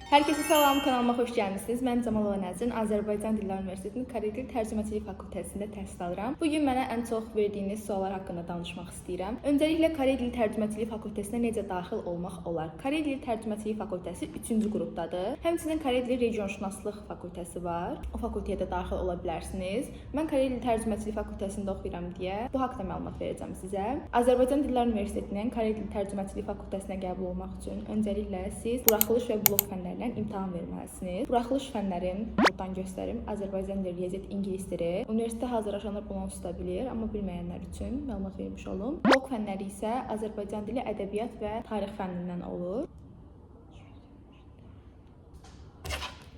Herkese salam, kanalıma xoş gəlmisiniz. Mən Camalova Nəzrin, Azərbaycan Dillər Universitetinin Korey Dil Tərcüməçilik Fakültəsində təhsil alıram. Bugün mənə ən çox verdiyiniz suallar haqqında danışmaq istəyirəm. Öncəliklə Korey Dil Tərcüməçilik Fakültəsinə necə daxil olmaq olar? Korey Dil Tərcüməçilik Fakültəsi 3-cü qrupdadır. Həmçinin Korey Dil Regionşünaslıq Fakültəsi var. O fakültəyə də daxil ola bilərsiniz. Mən Korey Dil Tərcüməçilik Fakültəsində oxuyuram deyə bu haqqda məlumat verəcəm sizə. Azərbaycan Dillər Universitetinin Korey Dil Tərcüməçilik Fakültəsinə qəbul olmaq üçün öncəliklə siz buraxılış və blok fənləri imtahan verməlisiniz. Buraxılış fənlərim buradan göstərim. Azərbaycan dili, riyaziyyat, ingilis dili. Universitetə hazırlaşanlar bunu onsuz da bilir, amma bilməyənlər üçün məlumat vermiş olum. Blok fənləri isə Azərbaycan dili, ədəbiyyat və tarix fənnindən olur.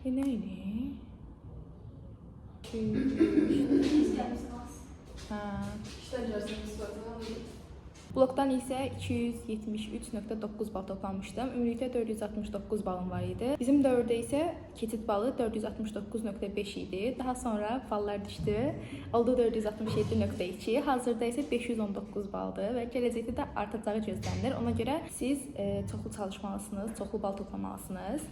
Nə idi? Blokdan isə 273.9 bal toplanmışdım. Ümumilikdə 469 balım var idi. Bizim dövrdə isə keçid balı 469.5 idi. Daha sonra ballar düşdü. Oldu 467.2. Hazırda isə 519 baldır və gələcəkdə də artacağı gözlənilir. Ona görə siz çoxlu çalışmalısınız, çoxlu bal toplamalısınız.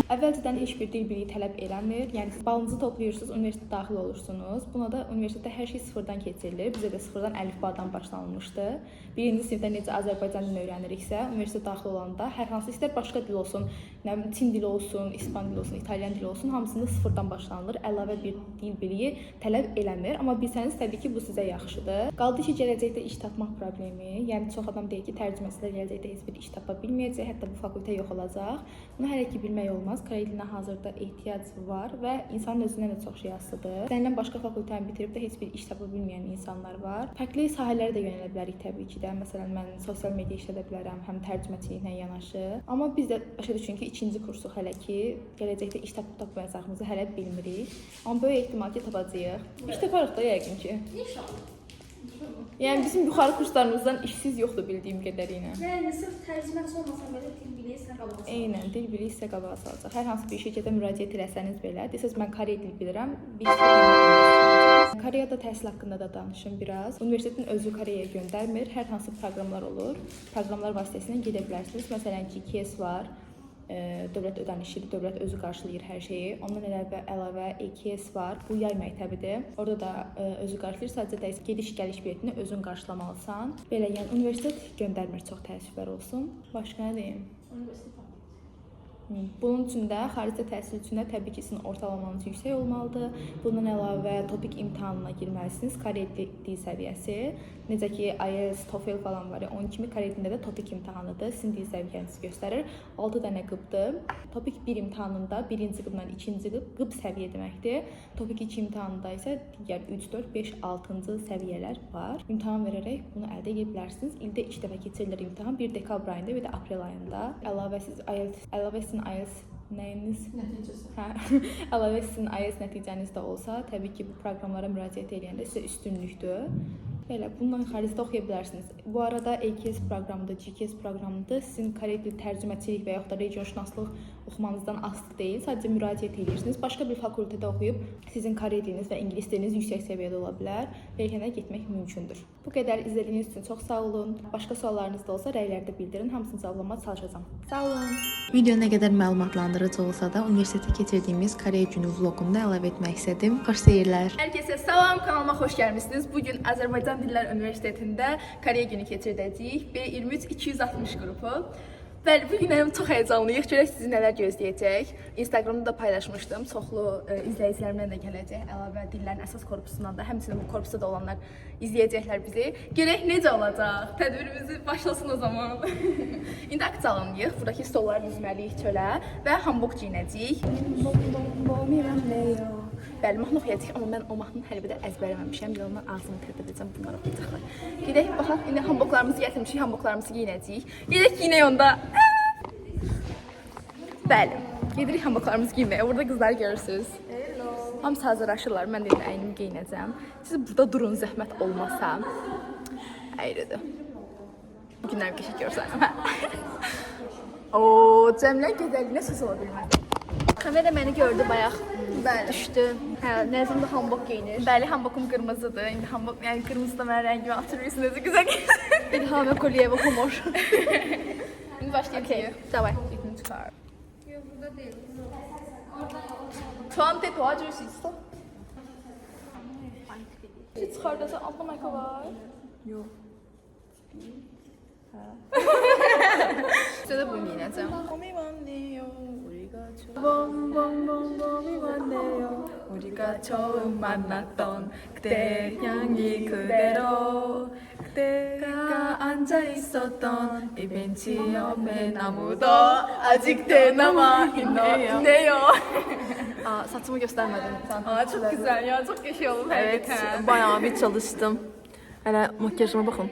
Əvvəlcədən heç bir dil biliyi tələb eləmir. Yəni balınızı toplayırsınız, universitetə daxil olursunuz. Buna da universitetdə hər şey sıfırdan keçirilir. Bizə də sıfırdan əlifbadan başlanılmışdı. Birinci sinifdə necə Azərbaycan dilini öyrəniriksə, universitetə daxil olanda hər hansı istər başqa dil olsun, nə bilim Çin dili olsun, İspan dili olsun, İtalyan dili olsun, hamısında sıfırdan başlanılır. Əlavə bir dil biliyi tələb eləmir, amma bilsəniz təbii ki, bu sizə yaxşıdır. Qaldı ki, gələcəkdə iş tapmaq problemi. Yəni çox adam deyir ki, tərcüməçilər gələcəkdə heç bir iş tapa bilməyəcək, hətta bu fakültə yox olacaq. Bunu hələ ki bilmək olmaz. Korey dilinə hazırda ehtiyac var və insanın özündən də çox şey asılıdır. Səndən başqa fakültəni bitirib də heç bir iş tapa bilməyən insanlar var. Fərqli sahələrə də yönələ bilərik təbii ki də. Məsələn, mən sosial media işlədə bilərəm, həm tərcüməçiliklə yanaşı. Amma biz də başa düşün ki, ikinci kursuq hələ ki, gələcəkdə iş tapıb tapmayacağımızı hələ bilmirik. Amma böyük ehtimal ki, tapacağıq. İş taparıq da yəqin ki. İnşallah. Yəni bizim yuxarı kurslarımızdan işsiz yoxdur bildiyim qədərilə. Yəni sırf tərcüməçi olmasa belə dil biliyi sizə qabağa salacaq. Eynən, dil biliyi sizə qabağa salacaq. Hər hansı bir şirkətə müraciət eləsəniz belə, desəz mən Korey dili bilirəm, Koreyada təhsil haqqında da danışım biraz. Universitetin özü Koreyaya göndərmir, hər hansı proqramlar olur. Proqramlar vasitəsilə gedə bilərsiniz. Məsələn, GKS var. Dövlət ödənişli, dövlət özü qarşılayır hər şeyi. Ondan əlavə EKS var. Bu yay məktəbidir. Orada da özü qarşılayır. Sadəcə də gediş-gəliş biletini özün qarşılamalısan. Belə, yəni universitet göndərmir, çox təəssüflər olsun. Başqa nə deyim? Bunun üçün də xaricdə təhsil üçün də təbii ki, sizin ortalamanız yüksək olmalıdır. Bundan əlavə topik imtahanına girməlisiniz. Korey dil səviyyəsi. Necə ki, IELTS, TOEFL falan var. Onun kimi Korey dilində də topik imtahanıdır. Sizin dil səviyyənizi göstərir. 6 dənə qıbdır. Topik 1 imtahanında birinci qıbla ikinci qıb səviyyə deməkdir. Topik 2 imtahanında isə digər 3, 4, 5, 6-cı səviyyələr var. İmtahan verərək bunu əldə edə bilərsiniz. İldə 2 dəfə keçirilir imtahan. Bir dekabr ayında, bir də aprel ayında. Əlavə sizin IELTS nəyiniz? Nəticəsi. Əlavə sizin IELTS nəticəniz də olsa, təbii ki, bu proqramlara müraciət edəndə sizə üstünlükdür. Belə, bundan xaricdə oxuya bilərsiniz. Bu arada EKS proqramıdır, GKS proqramıdır. Sizin Korey dil tərcüməçilik və yaxud da regionşünaslıq oxumanızdan asılı deyil. Sadəcə müraciət edirsiniz. Başqa bir fakültədə oxuyub sizin Korey diliniz və ingilis diliniz yüksək səviyyədə ola bilər. Beləcə getmək mümkündür. Bu qədər izlədiyiniz üçün çox sağ olun. Başqa suallarınız da olsa rəylərdə bildirin. Hamısını cavablamaya çalışacağam. Sağ olun. Video nə qədər məlumatlandırıcı olsa da, universitetdə keçirdiyimiz Korey günü vloqunda əlavə etmək istədim. Xoş seyirlər. Hər kəsə salam, kanalıma xoş gəlmisiniz. Bugün Azərbaycan Dillər Universitetində Koreya günü keçirdəcəyik. B23 260 qrupu. Bəli, bu günlərim çox həyecanlıyıq. Görək sizi nələr gözləyəcək. Instagramda da paylaşmışdım. Çoxlu izləyicilərimlə də gələcək. Əlavə dillərin əsas korpusundan da, həmçinin bu korpusda da olanlar izləyəcəklər bizi. Görək necə olacaq? Tədbirimizi başlasın o zaman. İndi aksalınıyıq. Buradakı stolları düzməliyik çölə və hambok giyinəcəyik. Bəli, mahnı oxuyacaq, amma mən o mahnını hələ də əzbərləməmişəm. Bir ondan ağzımı tərpədəcəm, bunları oxuyacaqlar. Gedək, baxaq, indi hamboklarımızı gətirmişik, hamboklarımızı giyinəcəyik. Gedək, giyinək onda. Bəli, gedirik hamboklarımızı giyinməyə. Burada qızları görürsünüz. Hamısı hazırlaşırlar, mən də indi əynimi giyinəcəm. Siz burada durun, zəhmət olmasa. Əyridir. Bugünlər bir şey görsənəm, hə? Ooo, Cəmilən gözəlliyinə söz ola bilməz. Kamera məni gördü bayaq. Bəli. Düşdü. Hə, Nəzim də hambok geyinir. Bəli, hambokum qırmızıdır. İndi hambok, yəni qırmızı da mənim rəngimi atırıyorsun, necə güzel geyinir. İlham Kuliyeva humor. İndi başlayaq. Okay, davay. İlkini çıxar. Yok burada değil. Tuvalete tuvalet 있어? çıkardıysa anlamak var. Yok. Size de bunu yiyeceğim. 봄이 왔네요. 우리가 봄봄봄봄이 왔네요. 우리가 처음 만났던 그때 향기 그대로 그대가 앉아 있었던 이 벤치 옆에 나무도 아직 남아 있네요. Aa, saçımı göstermedim. Aa, çok güzel ya, çok yaşa oldu. Evet, bayağı bir çalıştım. Hele makyajıma bakın.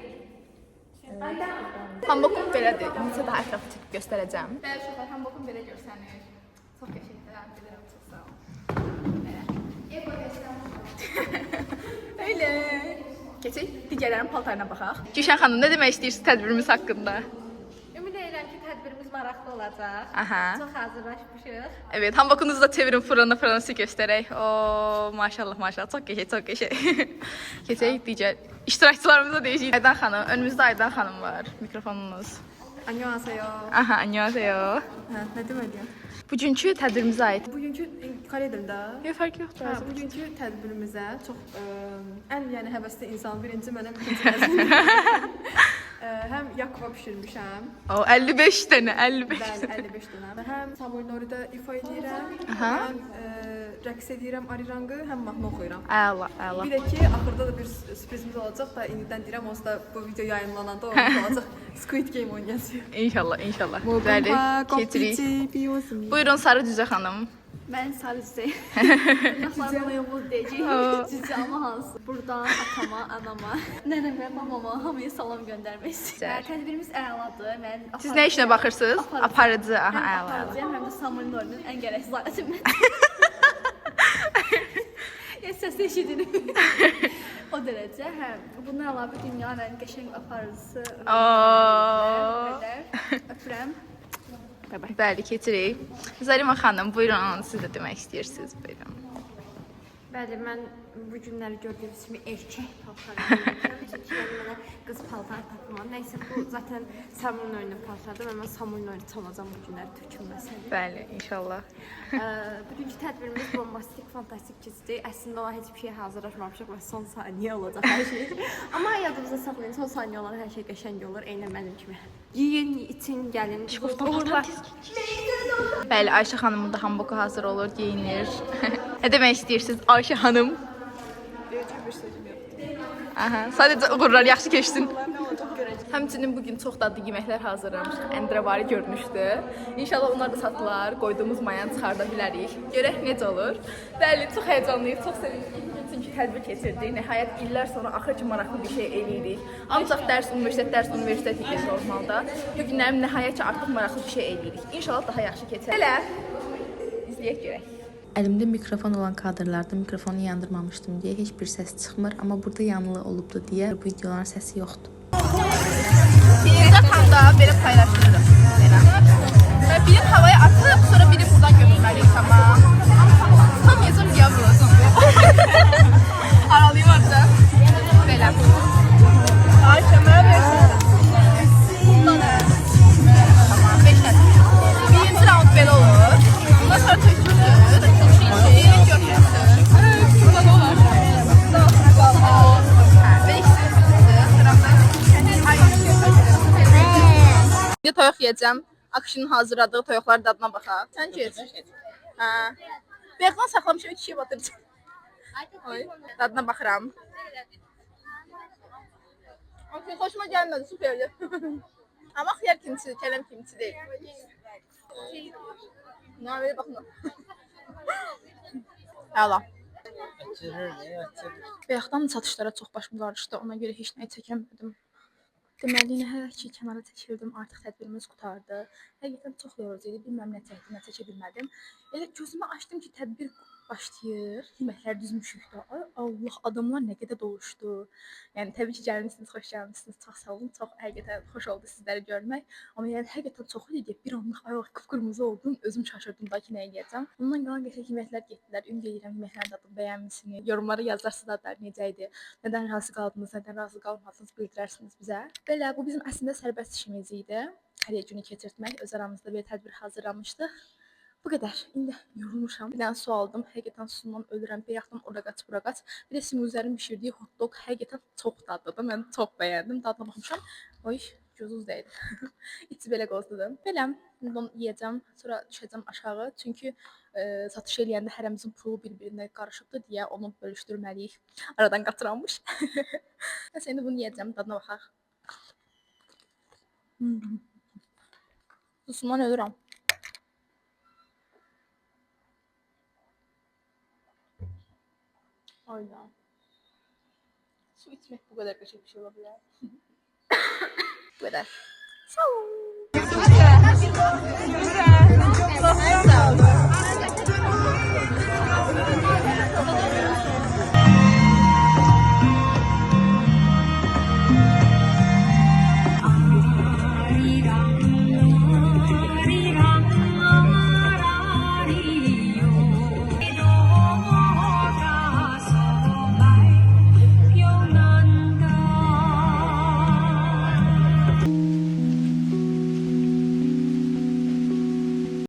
Hambokum belədir. İndi daha ətraflı çəkib göstərəcəm. Bəli, uşaqlar, hambokum belə görsənir. Çox qəşəngdir, bilirəm, çox sağ olun. Öyle. Keçək digərlərin paltarına baxaq. Gülşən xanım, nə demək istəyirsiniz tədbirimiz haqqında? Ümid edirəm ki, tədbirimiz maraqlı olacaq. Aha. Çox hazırlaşmışıq. Evet, hambokunuzu da çevirin fırına sizi göstərək. Oo, maşallah, maşallah. Çox qəşəng, çox qəşəng. Keçək digər iştirakçılarımıza deyəcəyik. Aydan xanım, önümüzdə Aydan xanım var. Mikrofonunuz. Annyeonghaseyo. Aha, annyeonghaseyo. Ne deməliyəm? Bugünkü tədbirimizə aid. Bugünkü Kore'də Yox, fərq yoxdur. bugünkü tədbirimizə çox ən yəni həvəsli insan birinci mənəm, ikinci mənim. Həm yakva bişirmişəm. O 55 dənə, 55. Bəli, 55 dənə. Həm Samuel Nori'də ifa edirəm. Aha. Həm rəqs edirəm Arirangı, həm mahnı oxuyuram. Əla, əla. Bir də ki, axırda da bir sürprizimiz olacaq da indidən deyirəm, onsuz da bu video yayımlananda olacaq. Squid Game oynayacağıq. İnşallah, inşallah. Bəli, keçirik. Buyurun Sarı Cüzə xanım. Mən sarı çiçək. Dırnaqlarımla yolu deyəcəyim. Cici ama hansı? Buradan atama, anama, nənəmə, mamama hamıya salam göndərmək istəyirəm. Tədbirimiz əladır. Mən Siz nə işinə baxırsınız? Aparıcı, aha, əla, əla. Aparıcıyam, həm də Samuel Nori'nin ən gərəksiz alətimdən. Səs eşidilir. O dərəcə, həm. Bundan əlavə dünyanın ən qəşəng aparıcısı. Öpürəm. Bəli, keçirik. Zarima xanım, buyurun, siz də demək istəyirsiniz. Buyurun. Bəli, mən bu günləri gördüyünüz kimi erkək paltar giyirəm. Çünki yəni mənə qız paltar tapmadım. Nəysə, bu zaten Samuel Nori'nin paltarıdır və mən Samuel Nori çalacağım bu günləri tökülməsədir. Bəli, inşallah. Bugünkü tədbirimiz bombastik, fantastik keçdi. Əslində o heç bir şey hazırlaşmamışıq və son saniyə olacaq hər şey. Amma yadımızda saxlayın, son saniyə olan hər şey qəşəng olur, eynən mənim kimi. Yiyin, için, gəlin. Uğurlar. Bəli, Ayşə xanımın da hamboku hazır olur, geyinir. Nə demək istəyirsiniz Ayşə xanım? Deyəcək bir sözüm yoxdur. Aha, sadəcə uğurlar yaxşı keçsin. Həmçinin bugün çox dadlı yeməklər hazırlamışıq. Əndirəvari görünüşdü. İnşallah onlar da satılar, qoyduğumuz mayanı çıxarda bilərik. Görək necə olur. Bəli, çox həyəcanlıyıq, çox sevindik. Çünki tədbir keçirdik. Nəhayət illər sonra axır ki maraqlı bir şey eləyirik. Ancaq dərs universitet idi normalda. Bu günlərim nəhayət ki artıq maraqlı bir şey eləyirik. İnşallah daha yaxşı keçər. Hələ izləyək görək. Əlimdə mikrofon olan kadrlarda mikrofonu yandırmamışdım deyə heç bir səs çıxmır, amma burada yanılı olubdu deyə bu videoların səsi yoxdur. Zaten da belə paylaşdırırım. Və biri havaya atıp sonra biri buradan götürməliyik, tamam. Tam yazım yavrulasın. Aralayayım orada. Belə. Ayşə, mənə versin. Bundan tamam, 5 dəst. Birinci round belə olur. Ondan sonra tökürsün. Görürsün. Burada ne olur? Və ikisi sırada. İndi toyuq yeyəcəm. Akşinin hazırladığı toyuqların dadına baxaq. Sən geç. Hə. Bəyəqdən saxlamışam, 2 şey batıracaq. Oy, dadına baxıram. Okay, xoşuma gəlmədi, süperdir. Amma xiyar kimçi, kələm kimçi deyil. Nə belə baxın. Əla. Bəyəqdən satışlara çox başım qarışdı, ona görə heç nəyi çəkəmədim. Deməli, hər iki kənara çəkildim, artıq tədbirimiz qutardı. Həqiqətən çox yorucu idi, bilməm nə çəkdim, nə çəkə bilmədim. Elə gözümü açdım ki, tədbir başlayır, yeməklər düzmüşük də. Ay Allah, adamlar nə qədər doluşdu. Yəni, təbii ki, gəlmişsiniz, xoş gəlmişsiniz, çox sağ olun, çox həqiqətən xoş oldu sizləri görmək. Amma yəni, həqiqətən çox idi, bir anlıq ayaq qıpqırmızı oldum, özüm şaşırdım da ki, nə eləyəcəm. Ondan qalan qəşəng yeməklər getdilər, ümid edirəm yeməklərin dadını bəyənmisiniz. Yorumlara yazarsınız adlar necə idi, nədən razı qaldınız, nədən razı qalmadınız bildirərsiniz bizə. Belə, bu bizim əslində sərbəst işimiz idi. Koreya günü keçirtmək, öz aramızda bir tədbir hazırlamışdıq. Bu qədər. İndi yorulmuşam. Bir dənə su aldım. Həqiqətən sudan ölürəm. Bayaqdan ora qaç, bura qaç. Bir də Simuzərin bişirdiyi hot dog həqiqətən çox dadlıdır. Mən çox bəyəndim. Dadına baxmışam. Oy, gözüz deyil. İçi belə qozludur. Beləm. İndi onu yeyəcəm. Sonra düşəcəm aşağı. Çünki satış eləyəndə hərəmizin pulu bir-birinə qarışıbdı deyə onu bölüşdürməliyik. Aradan qatıranmış. Nəsə indi bunu yeyəcəm. Dadına baxaq. Susundan ölürəm. Aynen. Su içmek bu kadar kaçak bir şey olabilir. Bu kadar. Sağ olun.